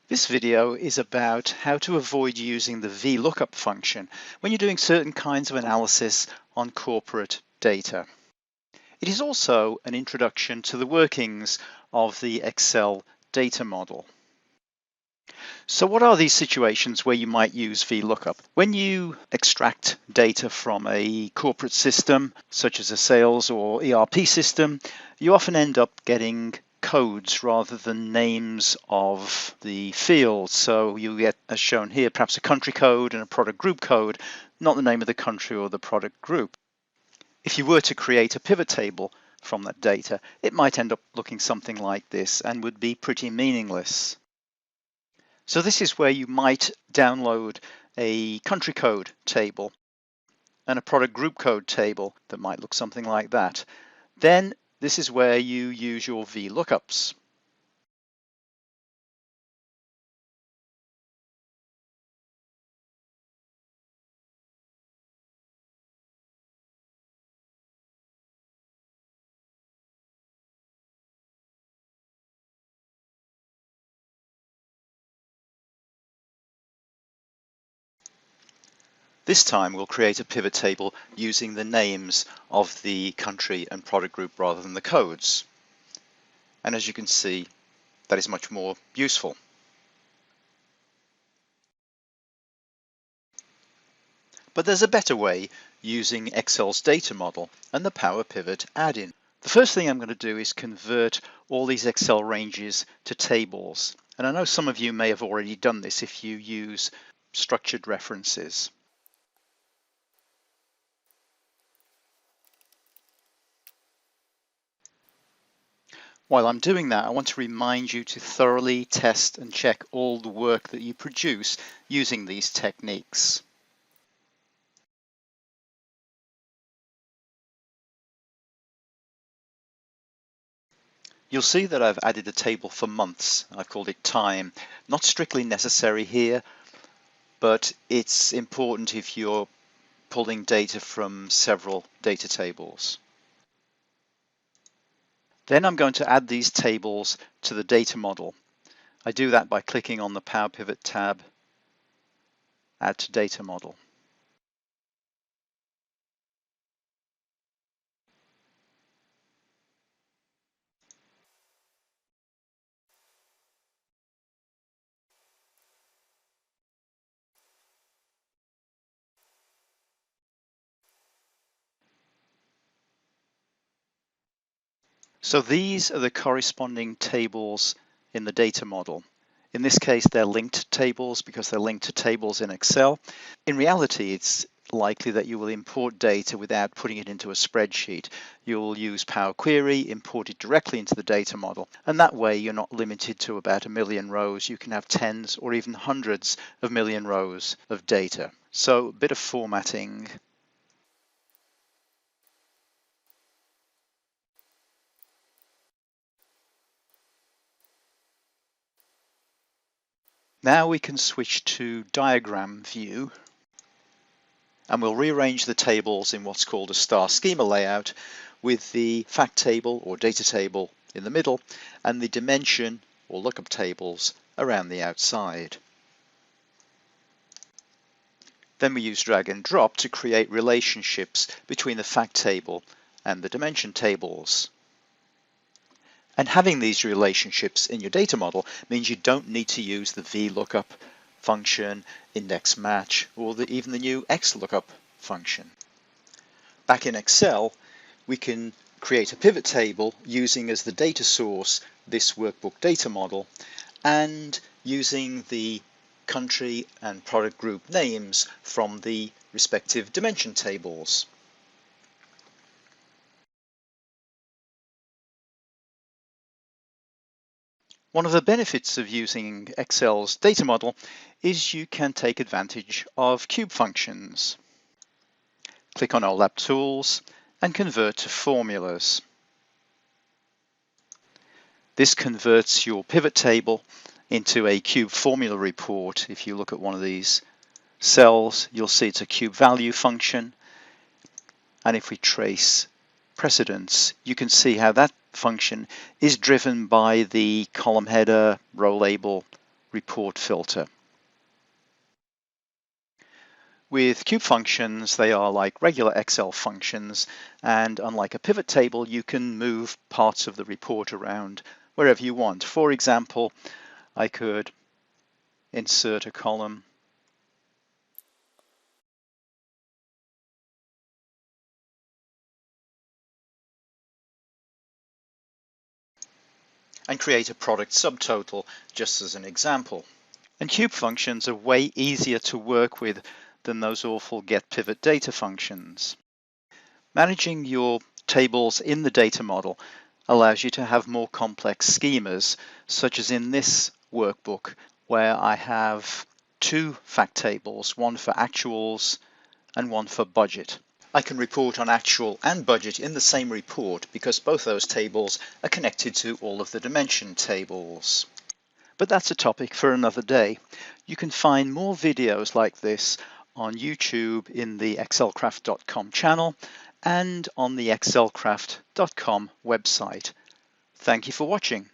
This video is about how to avoid using the VLOOKUP function when you're doing certain kinds of analysis on corporate data. It is also an introduction to the workings of the Excel data model. So what are these situations where you might use VLOOKUP? When you extract data from a corporate system, such as a sales or ERP system, you often end up getting codes rather than names of the fields. So you get, as shown here, perhaps a country code and a product group code, not the name of the country or the product group. If you were to create a pivot table from that data, it might end up looking something like this and would be pretty meaningless. So this is where you might download a country code table and a product group code table that might look something like that. Then this is where you use your VLOOKUPs. This time we'll create a pivot table using the names of the country and product group rather than the codes. And as you can see, that is much more useful. But there's a better way using Excel's data model and the Power Pivot add-in. The first thing I'm going to do is convert all these Excel ranges to tables. And I know some of you may have already done this if you use structured references. While I'm doing that, I want to remind you to thoroughly test and check all the work that you produce using these techniques. You'll see that I've added a table for months. I've called it time. Not strictly necessary here, but it's important if you're pulling data from several data tables. Then I'm going to add these tables to the data model. I do that by clicking on the Power Pivot tab, Add to Data Model. So these are the corresponding tables in the data model. In this case, they're linked tables because they're linked to tables in Excel. In reality, it's likely that you will import data without putting it into a spreadsheet. You'll use Power Query, import it directly into the data model, and that way you're not limited to about 1 million rows. You can have tens or even hundreds of million rows of data. So a bit of formatting. Now we can switch to diagram view, and we'll rearrange the tables in what's called a star schema layout with the fact table or data table in the middle and the dimension or lookup tables around the outside. Then we use drag and drop to create relationships between the fact table and the dimension tables. And having these relationships in your data model means you don't need to use the VLOOKUP function, index match, or even the new XLOOKUP function. Back in Excel, we can create a pivot table using as the data source this workbook data model and using the country and product group names from the respective dimension tables. One of the benefits of using Excel's data model is you can take advantage of cube functions. Click on OLAP Tools and convert to formulas. This converts your pivot table into a cube formula report. If you look at one of these cells, you'll see it's a cube value function. And if we trace precedence, you can see how that function is driven by the column header, row label, report filter. With cube functions, they are like regular Excel functions, and unlike a pivot table, you can move parts of the report around wherever you want. For example, I could insert a column and create a product subtotal, just as an example. And cube functions are way easier to work with than those awful get pivot data functions. Managing your tables in the data model allows you to have more complex schemas, such as in this workbook, where I have two fact tables, one for actuals and one for budget. I can report on actual and budget in the same report because both those tables are connected to all of the dimension tables. But that's a topic for another day. You can find more videos like this on YouTube in the excelcraft.com channel and on the excelcraft.com website. Thank you for watching.